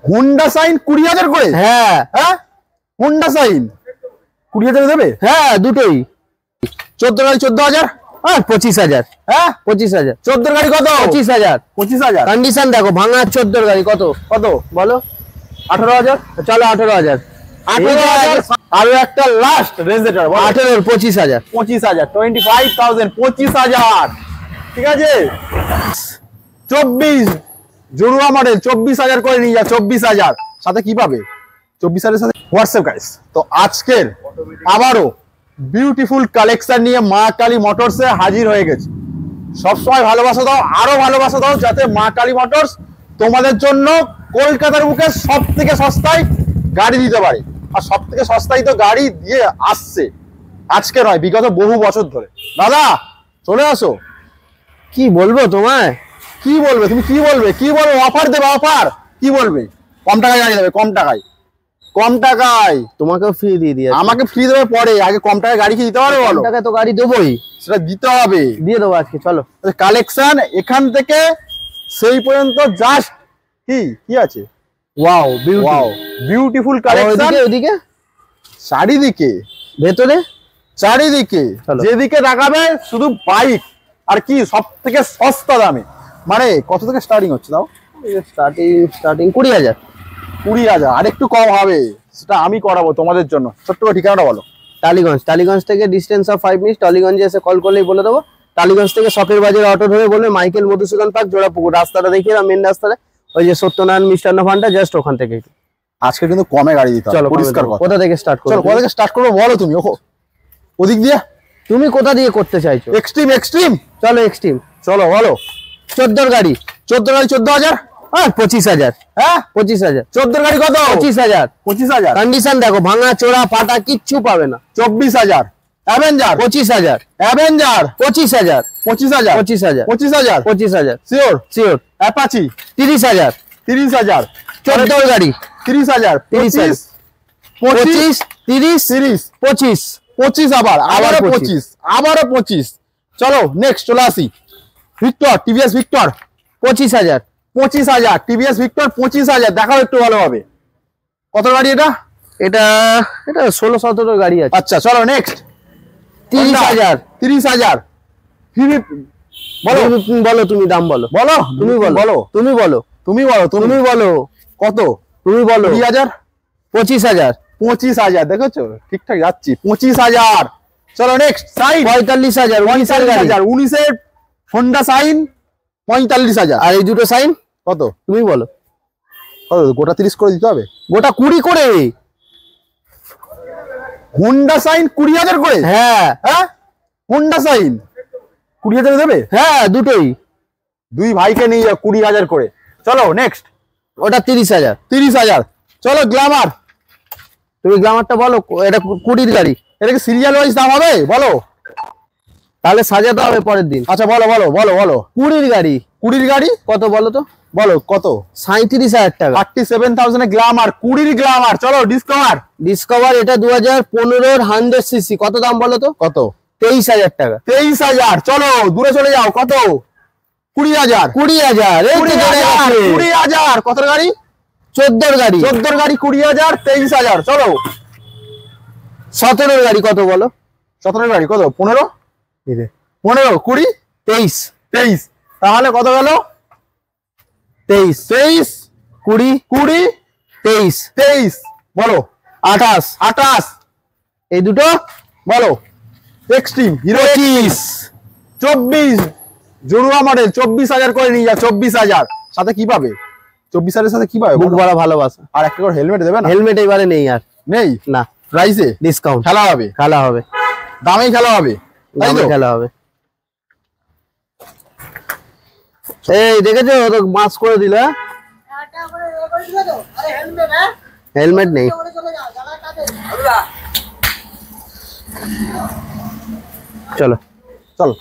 Honda sign 20,000 করে? হ্যাঁ হ্যাঁ, হোন্ডা সাইন 20,000 দেবে? হ্যাঁ দুটোই। 14 গাড়ি 14,000? হ্যাঁ 25,000। হ্যাঁ 25,000। 14 গাড়ি কত? 25,000। 25,000 কন্ডিশন দেখো, ভাঙা 14 গাড়ি কত কত বলো? 18,000। চলো 18,000। 18,000। আরো একটা লাস্ট রেঞ্জেটার 18 25,000। 25,000 25,000 25,000 ঠিক আছে। 24 জড়ুয়া মডেল 24,000 করে নিয়ে যা। 24,000 সাথে কি পাবে? 24,000 সাথে হোয়াটসঅ্যাপ গাইস। তো আজকের আবারও বিউটিফুল কালেকশন নিয়ে মা কালী মোটরসে হাজির হয়ে গেছে। সবসময় ভালোবাসা দাও, আরো ভালোবাসা দাও, যাতে মা কালী মোটরস তোমাদের জন্য কলকাতার বুকে সব থেকে সস্তায় গাড়ি দিতে পারে। আর সব থেকে সস্তায় তো গাড়ি দিয়ে আসছে, আজকে নয় বিগত বহু বছর ধরে। দাদা চলে আসো। কি বলবো তোমায়? কি বলবে তুমি? কি বলবে? কি বলবে? অফার দেবে, অফার কি বলবে? কম টাকায় গাড়ি দেবে, কম টাকায়। কম টাকায় তোমাকেও ফ্রি দিয়ে দিয়েছি। আমাকে ফ্রি দেবে পরে, আগে কম টাকায় গাড়ি কি দিতে পারবে বলো? কম টাকায় তো গাড়ি দেবোই, সেটা দিতে হবে। দিয়ে দেবো আজকে। চলো কালেকশন এখান থেকে সেই পর্যন্ত জাস্ট কি কি আছে? Wow wow beautiful collection. ওদিকে চারিদিকে, ভেতরে চারিদিকে যেদিকে তাকাবে শুধু বাইক আর কি, সব থেকে সস্তা দামে। মানে কত থেকে স্টার্টিং হচ্ছে দাও? স্টার্টিং 20,000। 20,000। আর একটু কম হবে, সেটা আমি করাবো তোমাদের জন্য। ছোট্ট করে ঠিকানাটা বলো। টালিগঞ্জ থেকে ডিস্টেন্স অফ 5 মিনিট। টালিগঞ্জে এসে কল করলেই বলে দেবো। টালিগঞ্জ থেকে শখের বাজার অটো ধরে বলবে মাইকেল মধুসূদন পার্ক জোড়াপুকুর, রাস্তাটা দেখিয়ে মেন রাস্তাটা ওই যে সত্যনারায়ণ মিষ্টান্ন ভান্ডার জাস্ট ওখান থেকে। আজকে কিন্তু কমে গাড়ি দিতে হবে। চলো পরিষ্কার কোথা থেকে স্টার্ট করো? চলো কোথা থেকে স্টার্ট করবো বলো তুমি। ওদিক দিয়ে? তুমি কোথা দিয়ে করতে চাইছো? এক্সট্রিম এক্সট্রিম চলো এক্সট্রিম। চলো বলো। 14 গাড়ি 14,000? হ্যাঁ 25,000। হ্যাঁ 25,000। 14 গাড়ি কত? 25,000। 25,000। কন্ডিশন দেখো, ভাঙা চোরা ফাটা কিচ্ছু পাবে না। 24,000। Avenger 25,000। Avenger 25,000। 25,000। 25,000। 25,000। 25,000 sure? Sure. Apache 30,000। 30,000। 14 গাড়ি 30,000। 30,000। 25 30 30 25 25 আবারও 25। 25 আবারও 25। চলো নেক্সট চলে আসি। Victor TVS Victor 25,000। 25,000। TVS Victor 25,000। দেখাও একটু ভালোভাবে কত গাড়ি এটা? এটা 16-17 গাড়ি আছে। আচ্ছা চলো নেক্সট। 30,000। 30,000। বলো বলো তুমি দাম বলো। বলো তুমি বলো। বলো তুমি বলো। তুমি বলো। তুমি বলো কত? তুমি বলো। 20,000। 25,000। 25,000 দেখেছো ঠিকঠাক যাচ্ছি। 25,000। চলো নেক্সট। সাইন 45,000। 19,000 Honda sign 45,000। আর এই দুটো সাইন কত? তুমি বলো। কত? গোটা 30 করে দিতে হবে? গোটা 20 করে। হোন্ডা সাইন 20,000 করে? হ্যাঁ হ্যাঁ হোন্ডা সাইন 20,000 দেবে? হ্যাঁ দুটোই। দুই ভাইকে নিয়ে যাও 20,000 করে। চলো নেক্সট। ওটা 30,000। 30,000। চলো গ্ল্যামার। তুমি গ্ল্যামারটা বলো। এটা 20 গাড়ি। এটা কি সিরিয়াল ওয়াইজ দাম হবে বলো? তাহলে সাজাতে হবে পরের দিন। আচ্ছা বলো বলো বলো বলো। 20 গাড়ি। 20 গাড়ি কত বলো তো? বলো কত? 37,000 টাকা। 37,000 গ্ল্যামার। 20 গ্ল্যামার। চলো ডিসকভার এটা 2015 100 সিসি। কত দাম বলো তো? কত? 23,000 টাকা। 23,000। চলো দূরে চলে যাও। কত? 20,000। 20,000। 20,000। কত গাড়ি? 14 গাড়ি। 14 গাড়ি 20,000। 23,000। চলো 17 গাড়ি কত বলো? 17 গাড়ি কত? 15 15 20 23 23। তাহলে কত গেল? 23 23 20 20 23 23। বলো 28 28। এই দুটো বলো। এক্সট্রিম হিরো 25 24 জড়ুয়া মডেল 24,000 করে নিয়ে যা। 24,000 সাথে কি পাবে? 24,000 সাথে কি পাবে? বুক ভরা ভালোবাসা। আর একটা করে হেলমেট দেবে না? হেলমেট এবারে নেই আর। নেই না। প্রাইসে ডিসকাউন্ট। খেলা হবে। খেলা হবে। দামেই খেলা হবে। তাই তো? খেলা হবে। এই দেখেছো তো মাস্ক করে দিল। হেলমেট নেই। চলো চলো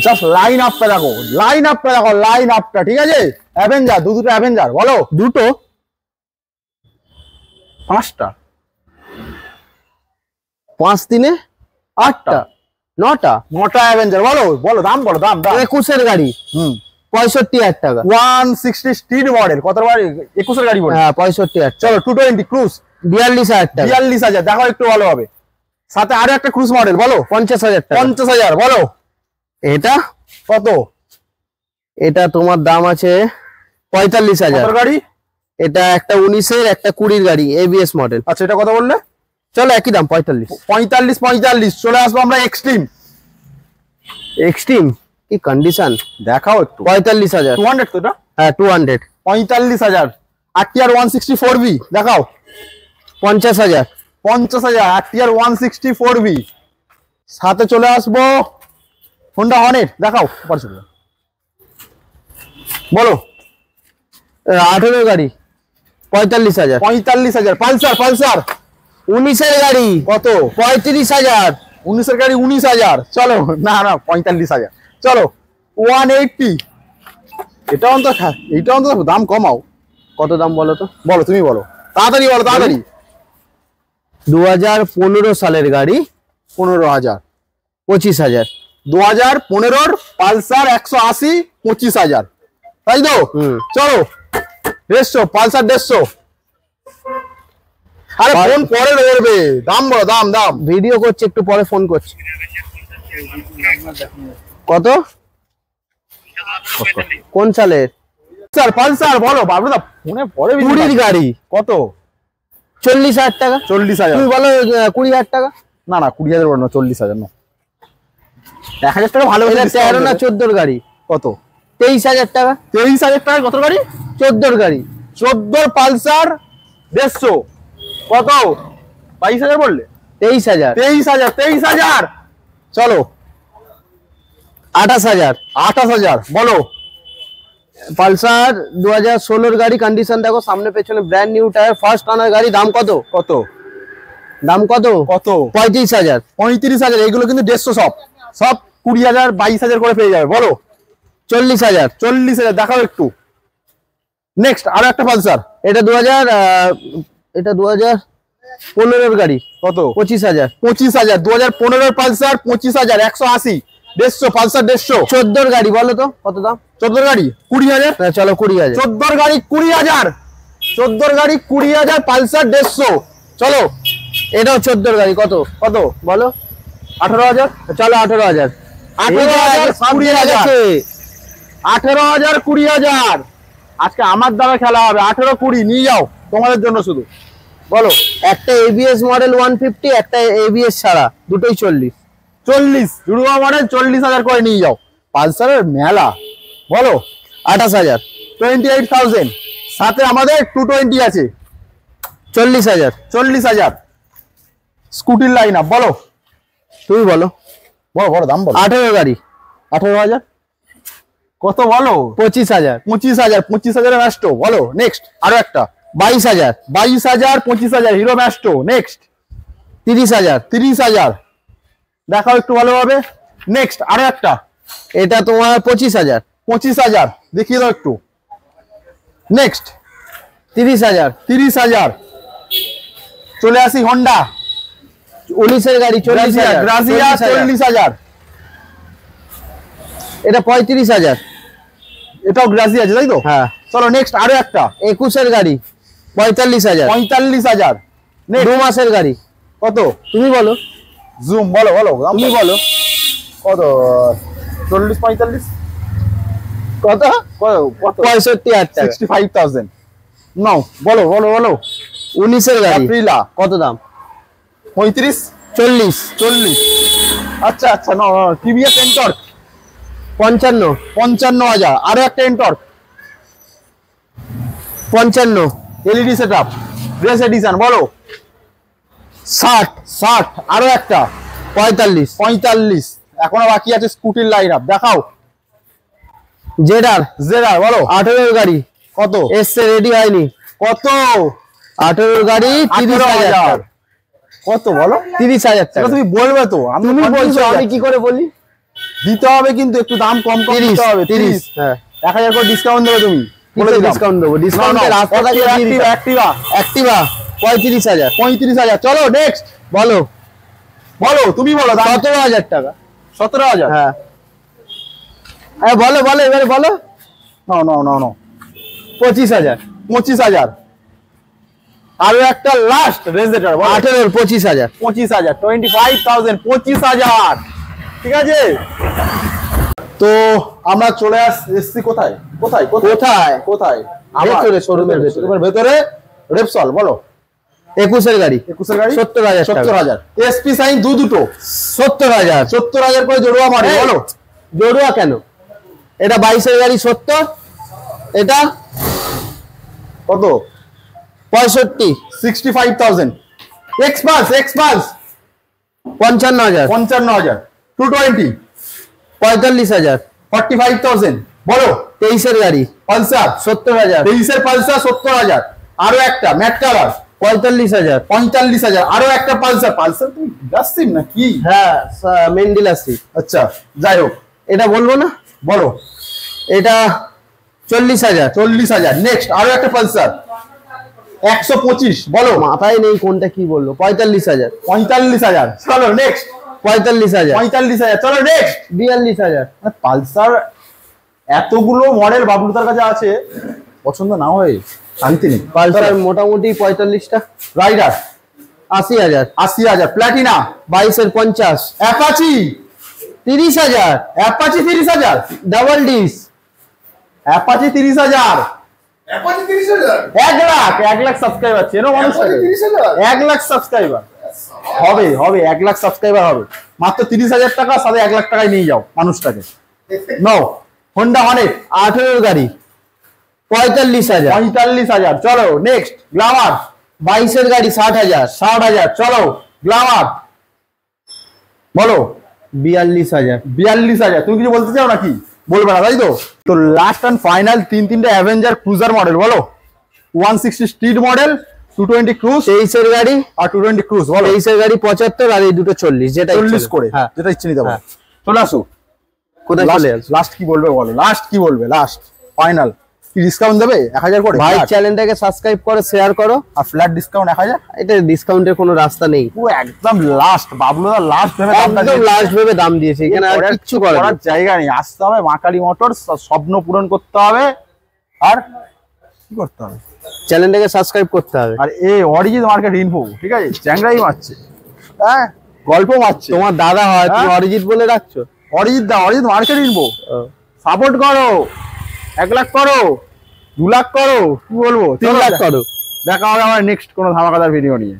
জাস্ট লাইন আপটা দেখো, লাইন আপটা দেখো, লাইন আপটা। ঠিক আছে অ্যাভেঞ্জার দুটো অ্যাভেঞ্জার বলো। দুটো 5টা 5 দিনে 8টা 9টা 9টা অ্যাভেঞ্জার বলো। বলো দাম বলো দাম দাম। 21 গাড়ি 65,000 টাকা। 160 স্ট্রিট মডেল, কত বার 21 এর গাড়ি বলে? হ্যাঁ 65,000। চলো 220 ক্রুজ 42,000 টাকা। 42,000, দেখো একটু ভালো হবে। সাথে আরো একটা ক্রুজ মডেল বলো। 50,000 টাকা। 50,000 বলো। এটা কত? এটা তোমার দাম আছে 45,000। কত গাড়ি? এটা একটা 19 এর একটা 20 গাড়ি এবিএস মডেল। আচ্ছা এটা কত বললে? চলো একই দাম 45। 45। চলে আসবো আমরা এক্সট্রিম। এক্সট্রিম কি কন্ডিশন দেখাও একটু। 45,000। 200 তো এটা? হ্যাঁ 200। 45,000। আরটিআর 164V দেখাও। 50,000। 50,000 আরটিআর 164V। সাথে চলে আসবো হোন্ডা হর্নেট দেখাও। বলো। 18 গাড়ি 45,000। 45,000। পালসার 19 এর গাড়ি কত? 35,000। 19 এর গাড়ি 19,000। চলো না 45,000। চলো 180। এটা অন্তত দাম কমাও। কত দাম বলো তো? বলো তুমি বলো, তাড়াতাড়ি বলো তাড়াতাড়ি। 2015 সালের গাড়ি 15,000। 25,000। 2015 পালসার 180 25,000, তাই তো? চলো 150 পালসার 150। আরে ফোন পরে ধরবে, দাম বলো দাম। ভিডিও করছে একটু পরে ফোন করছে। কত? কোন সালের? স্যার পালসার বলো বাবুদা, ফোনে পরে 20 গাড়ি কত? 40,000 টাকা। 40,000 তুমি বলো 20,000 টাকা। না 20,000 বলো না, 40,000 না। 1,000 টাকা ভালো। 13 না 14 গাড়ি কত? 23,000 টাকা। 23,000 টাকা কত গাড়ি? 14 গাড়ি। 14 পালসার 150 কত? 22,000 বললে? 23,000। 23,000। চলো 28,000। 28,000 বলো। পালসার 2016 গাড়ি, কন্ডিশন দেখো, সামনে পেছনে brand new tyre, first owner গাড়ি। দাম কত? কত? দাম কত? 35,000। 35,000। এগুলো কিন্তু 150 সব 20,000 22,000 করে পেয়ে যাবে। বলো 40,000। 40,000 দেখাও একটু। নেক্সট আরো একটা পালসার। এটা 2015 গাড়ি। কত? 25,000। 25,000। 2015 পালসার 25,000। 180 150 পালসার 150। 14 গাড়ি বলো তো কত দাম? 14 গাড়ি 20,000। চলো 20,000। 14 গাড়ি 20,000। 14 গাড়ি 20,000 পালসার 150। চলো এটাও 14 গাড়ি। কত বলো? 18,000। চলো 18,000। 18,000 20,000। 18,000 20,000। আজকে আমার দামে খেলা হবে। 18 20 নিয়ে যাও তোমাদের জন্য শুধু। বলো। একটা এবিএস মডেল 150, একটা এবিএস ছাড়া, দুটোই 40। 40 জুড়ুয়া মডেল 40,000 করে নিয়ে যাও। পালসারের মেলা। বলো 28,000। 28,000। সাথে আমাদের 220 আছে 40,000। 40,000। স্কুটির লাইন আপ বলো। তুমি বলো দাম বলো। 18 গাড়ি 18,000। কত বলো? 25,000। 25,000। 25,000 ম্যাস্টো বলো। নেক্সট আরো একটা 22,000। 22,000 25,000 হিরো ম্যাস্টো। নেক্সট 30,000। 30,000 দেখাও একটু ভালোভাবে। নেক্সট আরো একটা, এটা তোমার 25,000। 25,000 দেখিয়ে দাও একটু। নেক্সট 30,000। 30,000। চলে আসি হোন্ডা 19 এর গাড়ি 40,000। গ্রাজিয়া 40,000। এটা 35,000। এটাও গ্রাজিয়া আছে তাই তো? হ্যাঁ। চলো নেক্সট আরো একটা 21 এর গাড়ি 45,000। 45,000। 2 মাসের গাড়ি। কত? তুমি বলো। জুম বলো তুমি বলো কত? 40 45 কত? কত? 65,000 টাকা। 65,000 নাও। বলো 19 এর গাড়ি এপ্রিলা কত দাম? 35 40। আচ্ছা নাও। টিভিএস এন্টর্ক 55,000। আরো একটা Ntorq 55। LED setup race edition বলো 60। আরো একটা 45। এখনো বাকি আছে স্কুটির লাইন আপ দেখাও। জেডার বলো 18 এর গাড়ি কত? এসছে, রেডি হয়নি। কত? 18 এর গাড়ি 30,000। কত বলো? 30,000 টাকা। তুমি বলবে তো, তুমি বলছো, আমি কি করে বলি? দিতে হবে কিন্তু একটু দাম কম দিতে হবে। 30। হ্যাঁ 1,000 করে ডিসকাউন্ট দেবে তুমি। ডিসকাউন্ট দেবো। ডিসকাউন্টের রাস্তা থাকে। অ্যাক্টিভা 35,000। 35,000। চলো নেক্সট বলো তুমি বলো। 17,000 টাকা। 17,000। হ্যাঁ বলো এবারে বলো। নাও নাও নাও নাও 25,000 25,000 আরো একটা লাস্ট রেঞ্জেটার 18 25,000 25,000 25,000 25,000 ঠিক আছে। তো আমরা চলে এসেছি কোথায় কোথায় কোথায়? কোথায় ভেতরে, শোরুমের ভেতরে। শোরুমের ভেতরে রেপসল বলো 21 এর গাড়ি 21 এর গাড়ি 70,000 70,000 এসপি সাইন দুটো 70,000 70,000 করে জড়ুয়া মডেল বলো জড়ুয়া কেন? এটা 22 এর গাড়ি 70, এটা কত 65 65,000 এক্সপালস 55,000 55,000 220 45,000 45,000 বলো 23 এর গাড়ি পালসার 70,000 23 এর পালসার 70,000 আরো একটা ম্যাট কালার 45,000 45,000 আরো একটা পালসার পালসার তুমি ডাস্টিম না কি হ্যাঁ মেন ডিলারসি। আচ্ছা যাই হোক এটা বলবো না, বলো এটা 40,000 40,000 নেক্সট আরো একটা পালসার 125 বলো মাথায় নেই কোনটা কি বললো 45,000 45,000 চলো নেক্সট 45,000 45,000 চলো নেক্সট 42,000 পালসার এতগুলো মডেল বাবলুদার কাছে আছে পছন্দ না হয় শান্তি নেই। পালসার মোটামুটি 45টা রাইডার 80,000 80,000 প্লাটিনা 22 এর 50 Apache 30,000 Apache 30,000 double dish Apache 30,000 Apache 30,000 1 lakh subscriber চেনো মানুষ 30,000 1 লাখ সাবস্ক্রাইবার হবে 1 লাখ সাবস্ক্রাইবার হবে মাত্র 30,000 টাকা সাথে 1 লাখ টাকায় নিয়ে যাও মানুষটাকে নাও হোন্ডা অনেক 18 গাড়ি 45,000 45,000 চলো নেক্সট গ্ল্যামার 22 এর গাড়ি 60,000 60,000 চলো গ্ল্যামার বলো 42,000 42,000 তুমি কিছু বলতে চাও নাকি বলবে না তাই তো। তো লাস্ট এন্ড ফাইনাল তিনটে অ্যাভেঞ্জার ক্রুজার মডেল বলো 160 স্ট্রিট মডেল 220 ক্রুজ 23 এর গাড়ি আর 220 ক্রুজ বলো 23 এর গাড়ি 75 আর এই দুটো 40 যেটা 40 করে হ্যাঁ যেটা ইচ্ছে নিতে পারো হ্যাঁ। চলে আসো কোথায় চলে আসো? লাস্ট কি বলবে বলো লাস্ট কি বলবে লাস্ট ফাইনাল কি ডিসকাউন্ট দেবে 1,000 করে ভাই flat? চ্যানেলটাকে সাবস্ক্রাইব করো শেয়ার করো। আর ফ্ল্যাট ডিসকাউন্ট 1,000 এটা ডিসকাউন্টের কোনো রাস্তা নেই, পুরো একদম লাস্ট বাবলুদা লাস্ট ভেবে দামটা একদম দিয়েছে। লাস্ট ভেবে দাম দিয়েছে, এখানে আর কিচ্ছু করার করার জায়গা নেই আসতে হবে মা কালী মোটরস স্বপ্ন পূরণ করতে হবে আর কি করতে হবে চ্যানেলটাকে সাবস্ক্রাইব করতে হবে। আর এই অরিজিৎ মার্কেট ইনফো ঠিক আছে চ্যাংরাই মারছে হ্যাঁ গল্প মারছে তোমার দাদা হয় তুমি হ্যাঁ? অরিজিৎ বলে রাখছো। অরিজিৎ মার্কেট ইনফো সাপোর্ট করো 1 লাখ করো 2 লাখ করো কি বলবো 3 লাখ করো। দেখা হবে আমার নেক্সট কোনো ধামাকাদার ভিডিও নিয়ে।